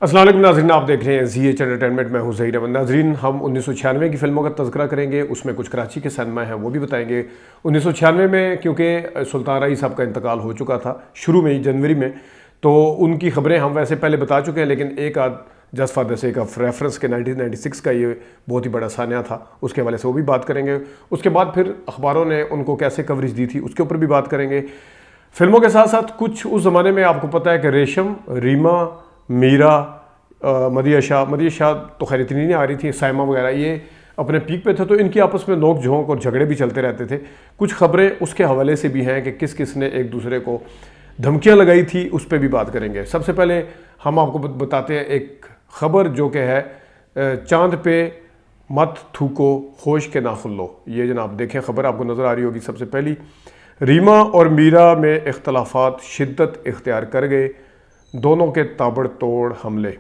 अस्सलाम वालेकुम नाज़रीन, आप देख रहे हैं ज़ी एच एंटरटेनमेंट। मैं हूं ज़हीर अहमद। नाज़रीन, हम 1996 की फ़िल्मों का तज़किरा करेंगे, उसमें कुछ कराची के सिनेमा हैं वो भी बताएंगे। 1996 में क्योंकि सुल्तान रईस साहब का इंतकाल हो चुका था शुरू में ही, जनवरी में, तो उनकी ख़बरें हम वैसे पहले बता चुके हैं, लेकिन एक आध just for the sake of reference के 1996 का ये बहुत ही बड़ा सान्या था, उसके हवाले से वो भी बात करेंगे। उसके बाद फिर अखबारों ने उनको कैसे कवरेज दी थी उसके ऊपर भी बात करेंगे। फिल्मों के साथ साथ कुछ उस ज़माने में आपको पता है कि रेशम, रीमा, मीरा, मदिया शाह तो खैर इतनी नहीं आ रही थी, साइमा वगैरह ये अपने पीक पे थे, तो इनकी आपस में नोक झोंक और झगड़े भी चलते रहते थे। कुछ खबरें उसके हवाले से भी हैं कि किस किस ने एक दूसरे को धमकियां लगाई थी, उस पर भी बात करेंगे। सबसे पहले हम आपको बताते हैं एक खबर जो कि है चांद पे मत थूको होश के ना खुल्लो। ये जनाब देखें, खबर आपको नज़र आ रही होगी। सबसे पहली, रीमा और मीरा में इख्तलाफात शिद्दत इख्तियार कर गए, दोनों के ताबड़तोड़ हमले।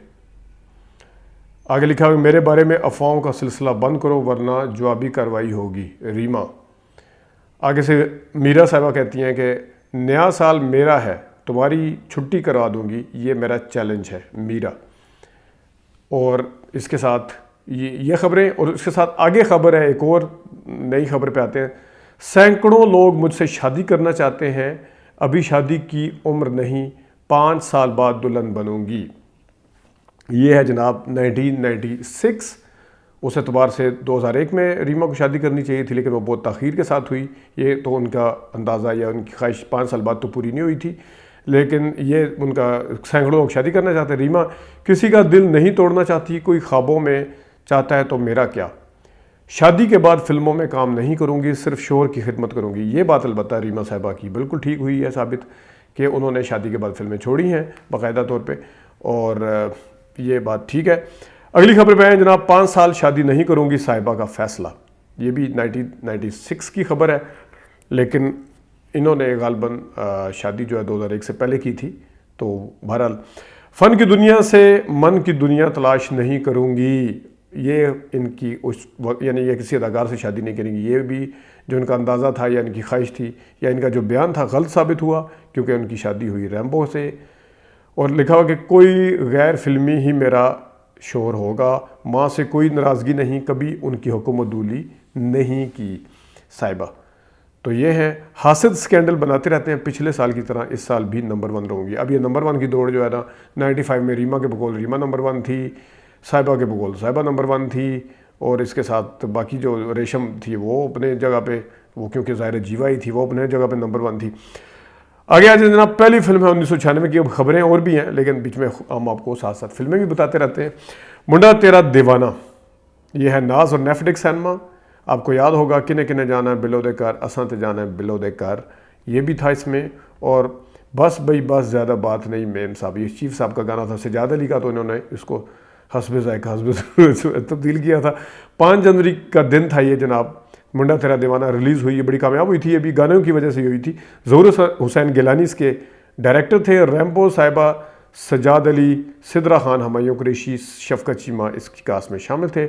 आगे लिखा है, मेरे बारे में अफवाहों का सिलसिला बंद करो वरना जवाबी कार्रवाई होगी। रीमा। आगे से मीरा साहिबा कहती हैं कि नया साल मेरा है, तुम्हारी छुट्टी करवा दूंगी, ये मेरा चैलेंज है। मीरा। और इसके साथ ये खबरें, और इसके साथ आगे खबर है, एक और नई खबर पे आते हैं। सैकड़ों लोग मुझसे शादी करना चाहते हैं, अभी शादी की उम्र नहीं, 5 साल बाद दुल्हन बनूंगी। ये है जनाब 1996। उस एतबार से 2001 में रीमा को शादी करनी चाहिए थी, लेकिन वो बहुत ताख़ीर के साथ हुई। ये तो उनका अंदाज़ा या उनकी ख्वाहिश 5 साल बाद तो पूरी नहीं हुई थी, लेकिन ये उनका सैकड़ों लोग शादी करना चाहते हैं। रीमा किसी का दिल नहीं तोड़ना चाहती, कोई ख्वाबों में चाहता है तो मेरा क्या। शादी के बाद फिल्मों में काम नहीं करूँगी, सिर्फ शोहर की खिदमत करूँगी। ये बात अलबत्ता रीमा साहिबा की बिल्कुल ठीक हुई है साबित कि उन्होंने शादी के बाद फिल्में छोड़ी हैं बाकायदा तौर पर, और ये बात ठीक है। अगली खबर पे है जनाब, 5 साल शादी नहीं करूंगी, साहिबा का फैसला। ये भी 1996 की खबर है, लेकिन इन्होंने गालबन शादी जो है 2001 से पहले की थी। तो बहरहाल, फ़न की दुनिया से मन की दुनिया तलाश नहीं करूंगी, ये इनकी उस यानी ये किसी अदाकार से शादी नहीं करेंगी। ये भी जो इनका अंदाज़ा था या इनकी ख्वाहिश थी या इनका जो बयान था गलत साबित हुआ, क्योंकि उनकी शादी हुई रैम्बो से। और लिखा हुआ कि कोई गैर फिल्मी ही मेरा शोहर होगा, माँ से कोई नाराज़गी नहीं, कभी उनकी हुकूमतूली नहीं की। साहिबा। तो ये है, हासिद स्कैंडल बनाते रहते हैं, पिछले साल की तरह इस साल भी नंबर 1 रहूँगी। अब ये नंबर 1 की दौड़ जो है ना, 95 में रीमा के बकौल रीमा नंबर 1 थी, साहिबा के बकौल साहिबा नंबर 1 थी, और इसके साथ बाकी जो रेशम थी वो अपने जगह पे, वो क्योंकि ज़ाहिर जीवा ही थी, वो अपने जगह पे नंबर 1 थी। आगे आज जनाब, पहली फिल्म है 1996 की। अब खबरें और भी हैं, लेकिन बीच में हम आपको साथ साथ फिल्में भी बताते रहते हैं। मुंडा तेरा दीवाना, यह है नाज और नेटफ्लिक्स सिनेमा। आपको याद होगा, किने किने जाना है बिलो दे कर, असां ते जाना है बिलो दे कर, ये भी था इसमें। और बस भाई बस ज़्यादा बात नहीं मेम साहब, ये चीफ साहब का गाना था, सजाद अली का, तो इन्होंने इसको हस्बे ज़ायका हस्बे तब्दील किया था। 5 जनवरी का दिन था ये जनाब। मुंडा तेरा दीवाना रिलीज़ हुई, ये बड़ी कामयाब हुई थी, ये भी गानों की वजह से हुई थी। ज़हूर हुसैन गिलानी इसके डायरेक्टर थे। रैम्बो साहिबा, सजाद अली, सिद्रा खान, हुमायूं कुरैशी, शफकत चीमा इसकी कास्ट में शामिल थे।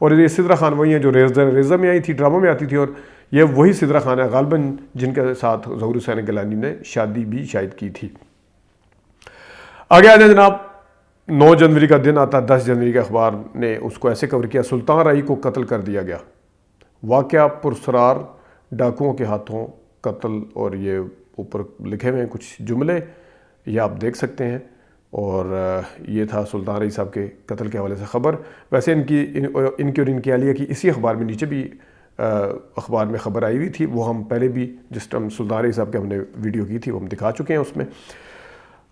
और ये सिद्रा खान वही हैं जो रेज़ा में आई थी, ड्रामा में आती थी, और ये वही सिद्रा खान है गालबन जिनके साथ ज़हूर हुसैन गिलानी ने शादी भी शायद की थी। आगे आ जाए जनाब, 9 जनवरी का दिन आता, 10 जनवरी के अखबार ने उसको ऐसे कवर किया, सुल्तान रई को कत्ल कर दिया गया, वाक़या पुरस्रार, डाकुओं के हाथों कत्ल। और ये ऊपर लिखे हुए हैं कुछ जुमले, ये आप देख सकते हैं। और ये था सुल्तान रई साहब के कत्ल के हवाले से ख़बर। वैसे इनकी और इनकी अहलिया की इसी अखबार में नीचे भी अखबार में ख़बर आई हुई थी, वो हम पहले भी जिस टाइम सुल्तान रई साहब के हमने वीडियो की थी वो हम दिखा चुके हैं उसमें।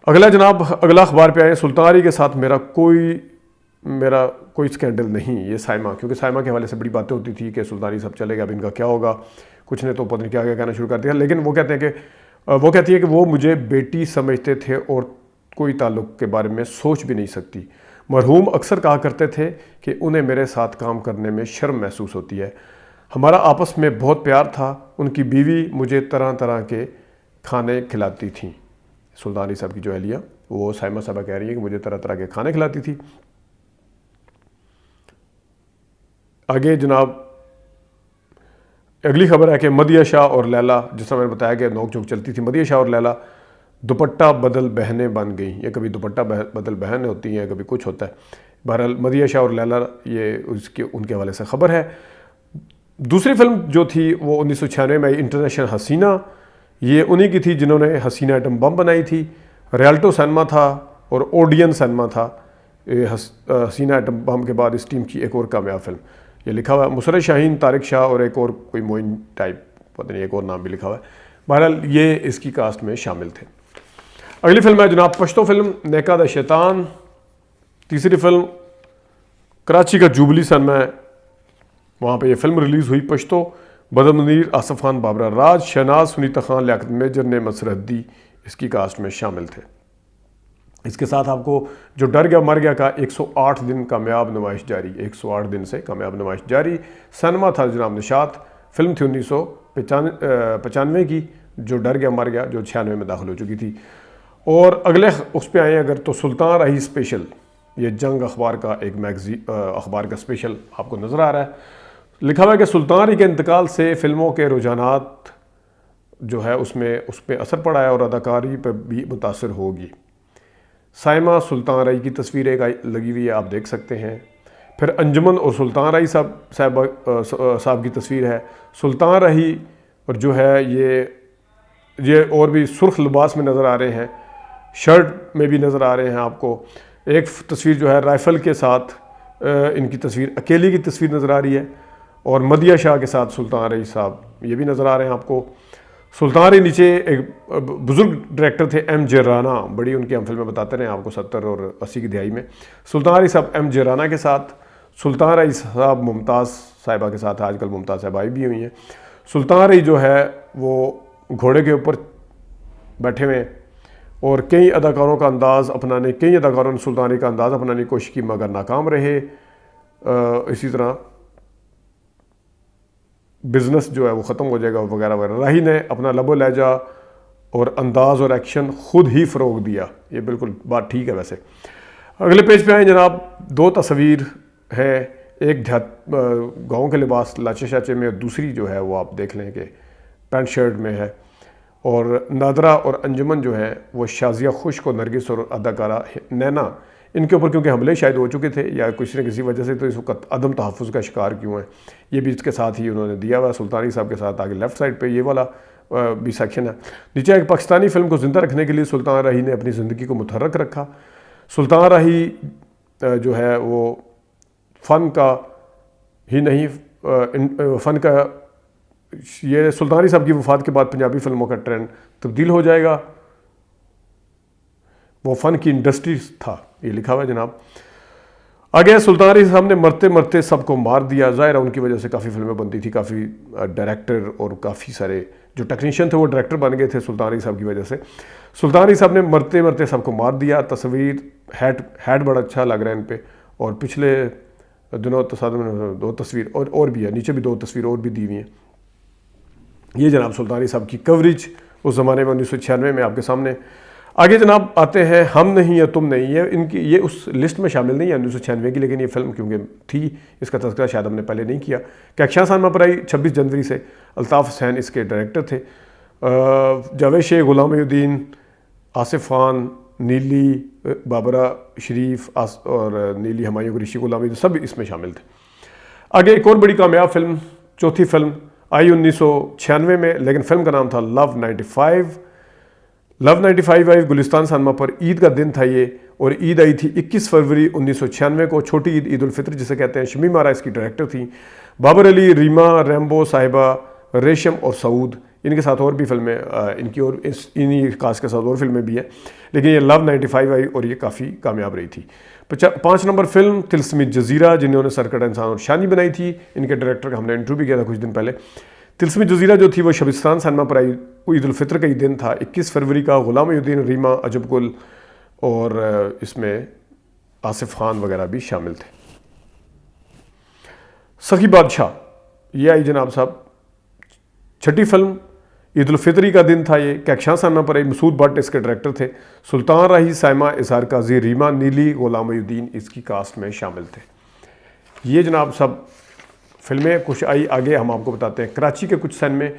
अगला जनाब, अगला अखबार पे आए, सुल्तान रई के साथ मेरा कोई स्कैंडल नहीं। ये साइमा, क्योंकि साइमा के हवाले से बड़ी बातें होती थी कि सुल्तान रई साहब चले गए, अब इनका क्या होगा। कुछ ने तो पता नहीं क्या क्या कहना शुरू कर दिया, लेकिन वो कहती है कि वो मुझे बेटी समझते थे और कोई ताल्लुक़ के बारे में सोच भी नहीं सकती। मरहूम अक्सर कहा करते थे कि उन्हें मेरे साथ काम करने में शर्म महसूस होती है। हमारा आपस में बहुत प्यार था। उनकी बीवी मुझे तरह तरह के खाने खिलाती थी। सुल्तान रई साहब की जो अहलिया, वो साइमा साहबा कह रही है कि मुझे तरह तरह के खाने खिलाती थी। आगे जनाब, अगली खबर है कि मदिया शाह और लैला, जिस तरह मैंने बताया कि नोक झोंक चलती थी, मदिया शाह और लैला दुपट्टा बदल बहनें बन गई, ये कभी दुपट्टा बदल बहन होती हैं, कभी कुछ होता है। बहरहाल मदिया शाह और लैला, ये उसके उनके हवाले से ख़बर है। दूसरी फिल्म जो थी वो 1996 में आई, इंटरनेशनल हसीना। ये उन्हीं की थी जिन्होंने हसीना एटम बम बनाई थी। रियल्टो सिनेमा था और ओडियन सिनेमा था। ये हसीना एटम बम के बाद इस टीम की एक और कामयाब फिल्म। ये लिखा हुआ है मुसर्रत शाहीन, तारिक शाह और एक और कोई मोइन टाइप, पता नहीं एक और नाम भी लिखा हुआ है। बहरहाल ये इसकी कास्ट में शामिल थे। अगली फिल्म है जनाब पश्तो फिल्म नेका द शैतान। तीसरी फिल्म कराची का जुबली सिनेमा है, वहाँ पे ये फिल्म रिलीज़ हुई। पश्तो, बदर मुनीर, आसिफ खान, बाबरा राज, शहनाज, सुनीता खान, लियाकत मेजर ने मसरहद्दी इसकी कास्ट में शामिल थे। इसके साथ आपको जो डर गया मर गया का 108 दिन कामयाब नुमाइश जारी, 108 दिन से कामयाब नुमाइश जारी। सिनेमा था जनाब निशात। फिल्म थी 1995 की, जो डर गया मर गया, जो 96 में दाखिल हो चुकी थी। और अगले उस पर आए अगर तो सुल्तान रही स्पेशल, ये जंग अखबार का एक अखबार का स्पेशल आपको नज़र आ रहा है। लिखा हुआ है कि सुल्तान रही के इंतकाल से फिल्मों के रुझानात जो है उस पर असर पड़ा है और अदाकारी पर भी मुतासर होगी। साइमा सुल्तान रही की तस्वीर एक लगी हुई है, आप देख सकते हैं। फिर अंजुमन और सुल्तान रही साहब की तस्वीर है। सुल्तान रही और जो है ये और भी सुर्ख लिबास में नज़र आ रहे हैं, शर्ट में भी नज़र आ रहे हैं आपको। एक तस्वीर जो है राइफ़ल के साथ इनकी तस्वीर, अकेली की तस्वीर नज़र आ रही है। और मदिया शाह के साथ सुल्तान रही साहब ये भी नज़र आ रहे हैं आपको। सुल्तान रही नीचे एक बुज़ुर्ग डायरेक्टर थे एम जे राना, बड़ी उनकी हम फिल्में बताते रहे आपको 70 और 80 की दिहाई में। सुल्तान रही साहब एम जे राना के साथ, सुल्तान रही साहब मुमताज़ साहिबा के साथ, आजकल मुमताज़ साहिबा आई भी हुई हैं। सुल्तान रही जो है वो घोड़े के ऊपर बैठे हुए और कई अदाकारों का अंदाज़ अपनाने, कई अदाकारों ने सुल्तान रही का अंदाज़ अपनाने की कोशिश की मगर नाकाम रहे। इसी तरह बिज़नेस जो है वो ख़त्म हो जाएगा वगैरह वगैरह। राही ने अपना लबो लहजा और अंदाज़ और एक्शन खुद ही फ़रोग दिया, ये बिल्कुल बात ठीक है। वैसे अगले पेज पे आए जनाब, दो तस्वीर है, एक गाँव के लिबास लाचे शाचे में और दूसरी जो है वो आप देख लें कि पैंट शर्ट में है। और नादरा और अंजुमन जो है वो शाजिया खुश्क और नरगिस और अदाकारा नैना, इनके ऊपर क्योंकि हमले शायद हो चुके थे या कुछ न किसी वजह से, तो इस वक्त अदम तहफ़्फ़ुज़ का शिकार क्यों है, ये भी इसके साथ ही उन्होंने दिया हुआ। सुल्तानी साहब के साथ आगे लेफ़्ट साइड पे ये वाला भी सेक्शन है। नीचे एक पाकिस्तानी फ़िल्म को ज़िंदा रखने के लिए सुल्तान रही ने अपनी ज़िंदगी को मुतहर्रक रखा। सुल्तान रही जो है वो फ़न का ही नहीं, फ़न का, ये सुल्तान रही साहब की वफ़ात के बाद पंजाबी फ़िल्मों का ट्रेंड तब्दील हो जाएगा। वो फ़न की इंडस्ट्री था, ये लिखा हुआ है जनाब। आगे सुल्तान रही साहब ने मरते मरते सबको मार दिया। ज़ाहिर है उनकी वजह से काफ़ी फिल्में बनती थी, काफ़ी डायरेक्टर और काफ़ी सारे जो टेक्नीशियन थे वो डायरेक्टर बन गए थे सुल्तान रही साहब की वजह से। सुल्तान रही साहब ने मरते मरते सबको मार दिया। तस्वीर हैड बड़ा अच्छा लग रहा है इन पर। और पिछले दिनों दो तस्वीर और भी है, नीचे भी दो तस्वीर और भी दी हुई हैं। ये जनाब सुल्तान रही साहब की कवरेज उस ज़माने में 1996 में आपके सामने। आगे जनाब आते हैं हम नहीं या तुम नहीं, ये उस लिस्ट में शामिल नहीं है 1996 की, लेकिन ये फिल्म क्योंकि थी इसका तज़किरा शायद हमने पहले नहीं किया। कहकशां सिनेमा पर आई 26 जनवरी से। अल्ताफ़ हुसैन इसके डायरेक्टर थे। जावेद शेख, गुलाम मोहिउद्दीन, आसिफ खान, नीली, बाबरा शरीफ और नीली हमायूं, ऋषि गुलामी, सब इसमें शामिल थे। आगे एक और बड़ी कामयाब फिल्म, चौथी फिल्म आई 1996 में, लेकिन फिल्म का नाम था लव 95। लव 95 आई गुलिस्तान सिनेमा पर। ईद का दिन था ये और ईद आई थी 21 फरवरी 1996 को, छोटी ईद, ईद उल फित्र जिसे कहते हैं। शमीम आरा इसकी डायरेक्टर थी। बाबर अली, रीमा, रैम्बो साहिबा, रेशम और सऊद, इनके साथ और भी फिल्में इनकी और इन्हीं कास्ट के साथ और फिल्में भी हैं, लेकिन ये लव 95 आई और ये काफ़ी कामयाब रही थी। 5 नंबर फिल्म तिलस्मी जजीरा, जिन्होंने सरकट इंसान और शानी बनाई थी, इनके डायरेक्टर का हमने इंटरव्यू भी किया था कुछ दिन पहले। तिलस्मी जजीरा जो थी वो शबिस्तान सिनेमा पर आई, ईद उल फित्र का ही दिन था 21 फरवरी का। गुलाम मोहिउद्दीन, रीमा, अजब गुल और इसमें आसिफ खान वगैरह भी शामिल थे। सखी बादशाह ये आई जनाब साहब, छठी फिल्म, ईद उल फित्री का दिन था ये। कहकशां सिनेमा पर आई। मसूद भट्ट इसके डायरेक्टर थे। सुल्तान रही, साइमा, इज़हार काजी, रीमा, नीली, गुलाम मोहिउद्दीन इसकी कास्ट में शामिल थे। ये जनाब सब फिल्में कुछ आई। आगे हम आपको बताते हैं कराची के कुछ सन में।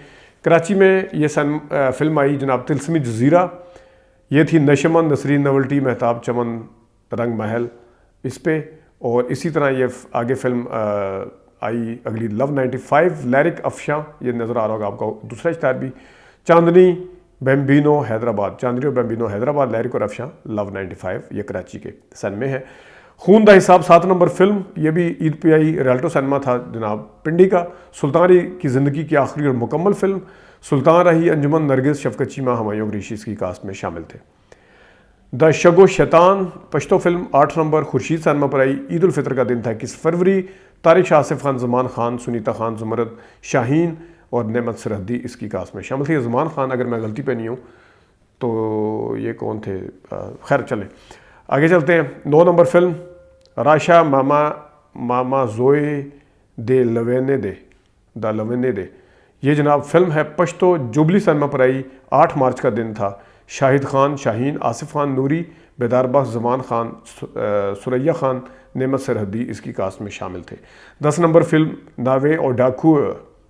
कराची में ये फिल्म आई जनाब तिलस्मी जजीरा। ये थी नशमन, नसरीन नवल्टी, महताब चमन, रंग महल इस पे। और इसी तरह ये आगे फिल्म आई अगली लव 95, लैरिक अफशां, ये नज़र आ रहा होगा आपको दूसरा इश्तार भी। चांदनी बेम्बिनो हैदराबाद, चांदनी और बेम्बिनो हैदराबाद, लैरिक और अफशां लव 95, ये कराची के सन में है। खून दा हिसाब 7 नंबर फिल्म, ये भी ईद पे आई, रियल्टो सिनेमा था जनाब पिंडी का। सुल्तान रही की ज़िंदगी की आखिरी और मुकम्मल फिल्म। सुल्तान रही, अंजुमन नरगिस, शफकत चीमा, हुमायूं कुरैशी इसकी कास्ट में शामिल थे। द शगो शैतान Pashto film 8 number, Khurshid cinema पर आई। ईद उल फितर का दिन था 21 फरवरी। तारिक शाह, आसिफ खान, जमान खान, सुनीता खान, जुमरद शाहीन और नेमत सरहदी इसकी कास्ट में शामिल थे। जमान खान, अगर मैं गलती पे नहीं हूँ तो ये कौन थे, खैर चलें आगे चलते हैं। 9 नंबर फिल्म राशा मामा जोए दे लवेने दे, द लवेने दे, ये जनाब फिल्म है पश्तो जुबली सिनेमा पर आई। 8 मार्च का दिन था। शाहिद खान, शाहीन, आसिफ खान नूरी, बेदार बख्श, जमान खान, सुरैया खान, नेमत सरहदी इसकी कास्ट में शामिल थे। 10 नंबर फिल्म नावे और डाकू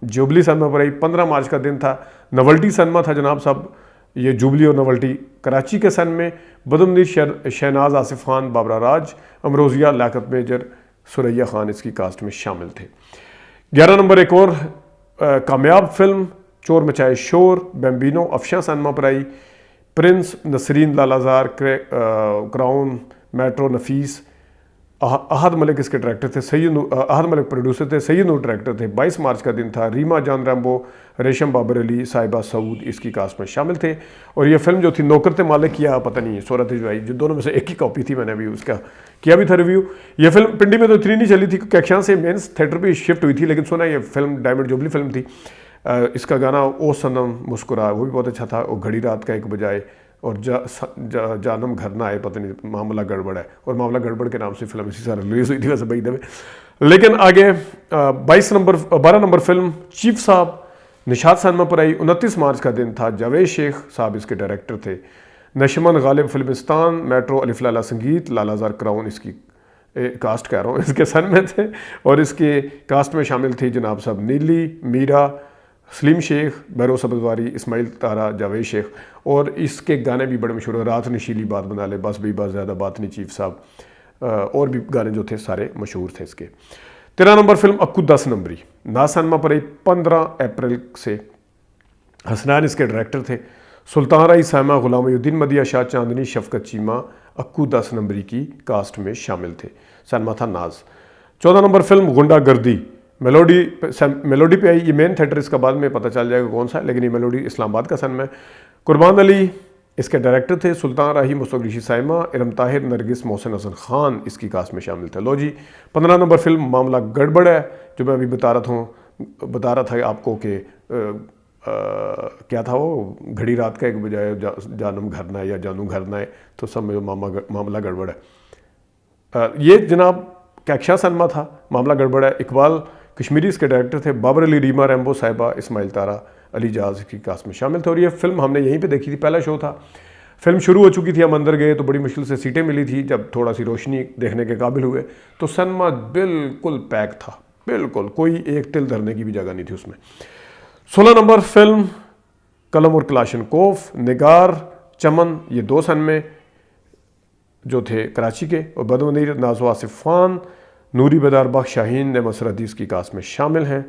जुबली सिनेमा पर आई। 15 मार्च का दिन था। नवल्टी सिनेमा था जनाब साहब, ये जुबली और नवल्टी कराची के सन में। बदमनी शहनाज, आसिफ खान, बाबरा राज, अमरोजिया, लाकत मेजर, सुरैया खान इसकी कास्ट में शामिल थे। 11 नंबर एक और कामयाब फिल्म चोर मचाए शोर, बेम्बिनो अफशां सिनेमा पर आई। Prince, Nasreen, Lalazar, crown, metro, Nafees, Ahad Malik इसके डायरेक्टर थे, अहद मलिक प्रोड्यूसर थे, सैयद नूर डायरेक्टर थे। 22 मार्च का दिन था। रीमा जान रैम्बो, रेशम बाबर अली, साहिबा सऊद इसकी कास्ट में शामिल थे। और ये फिल्म जो थी नौकर ते मालिक या पता नहीं सूरत जो आई, जो दोनों में से एक ही कॉपी थी, मैंने अभी उसका किया भी था रिव्यू। ये फिल्म पिंडी में तो इतनी नहीं चली थी क्योंकि अक्षां से मेंस थिएटर पर शिफ्ट हुई थी, लेकिन सुना ये फिल्म डायमंड जुबली फिल्म थी। इसका गाना ओ सनम मुस्कुरा वो भी बहुत अच्छा था। और घड़ी रात का 1 बजाए और जानम घर ना आए, पता नहीं मामला गड़बड़ है, और मामला गड़बड़ के नाम से फिल्म इसी साल रिलीज हुई थी वैसे बईदे में। लेकिन आगे 12 नंबर फिल्म चीफ साहब निशात सिनेमा पर आई। 29 मार्च का दिन था। जावेद शेख साहब इसके डायरेक्टर थे। नशमन गालिब फिल्मिस्तान, मेट्रो, अलिफ लैला संगीत, लालाजार, क्राउन इसकी कास्ट कह रहा हूँ इसके सन में थे। और इसके कास्ट में शामिल थी जनाब साहब नीली, मीरा, सलीम शेख, बैरो सब्ज़वारी, इस्माइल तारा, जावेद शेख। और इसके गाने भी बड़े मशहूर हैं, रात नशीली बात बना ले, बस भी बस ज़्यादा बात नहीं चीफ साहब, और भी गाने जो थे सारे मशहूर थे इसके। 13 नंबर फिल्म अक्कू 10 नंबरी, ना सिनेमा पर आई 15 अप्रैल से। हसनैन इसके डायरेक्टर थे। सुल्तान रही, सामा, गुलामुद्दीन मदिया शाह, चांदनी, शफकत चीमा अक्कू 10 नंबरी की कास्ट में शामिल थे। सिनेमा था नाज। 14 नंबर फिल्म गुंडागर्दी, मेलोडी पे आई। ये मेन थिएटर इसका बाद में पता चल जाएगा कौन सा है, लेकिन ये मेलोडी इस्लामाबाद का सन में। कुर्बान अली इसके डायरेक्टर थे। सुल्तान राही, मुस्तफा साइमा, इरम ताहिर, नरगिस, मोहसिन हसन खान इसकी कास्ट में शामिल थे। लो जी 15 नंबर फिल्म मामला गड़बड़ है, जो मैं अभी बता रहा था आपको कि क्या था वो, घड़ी रात का 1 बजाए जानम घर ना है या जानू घर ना है, तो सब में मामला गड़बड़ है। ये जनाब कैक्शा सिनेमा था, मामला गड़बड़ है। इकबाल कश्मीरी इसके डायरेक्टर थे। बाबर अली, रीमा रैम्बो, साहिबा, इस्माइल तारा, अली जाज की कास्ट में शामिल थे। और ये फिल्म हमने यहीं पे देखी थी, पहला शो था। फिल्म शुरू हो चुकी थी, हम अंदर गए तो बड़ी मुश्किल से सीटें मिली थी। जब थोड़ा सी रोशनी देखने के काबिल हुए तो सिनेमा बिल्कुल पैक था, बिल्कुल कोई एक तिल धरने की भी जगह नहीं थी उसमें। 16 नंबर फिल्म कलम और क्लाशनकोफ, निगार, चमन, ये 2 सन में जो थे कराची के। और बदमनीर, नाजो, आसिफ खान, नूरी, बेदार बख्श, शाहीन, नेमत सरहदी की कास्ट में शामिल हैं।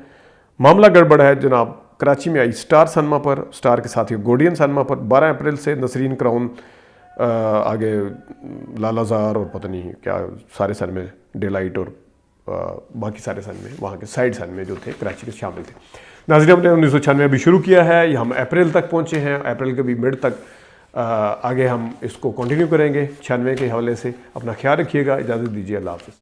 मामला गड़बड़ है जनाब कराची में आई स्टार सिनेमा पर, स्टार के साथ ही गोडियन सिनेमा पर 12 अप्रैल से। नसरीन, क्राउन, आगे लालाजार और पता नहीं क्या सारे सन में, डेलाइट और बाकी सारे सन में वहाँ के साइड सन में जो थे कराची के शामिल थे। नाज़रीन, हमने 1996 अभी शुरू किया है, ये हम अप्रैल तक पहुँचे हैं, अप्रैल के भी मिड तक। आगे हम इसको कंटिन्यू करेंगे 96 के हवाले से। अपना ख्याल रखिएगा, इजाज़त दीजिए, अल्लाह हाफ़िज़।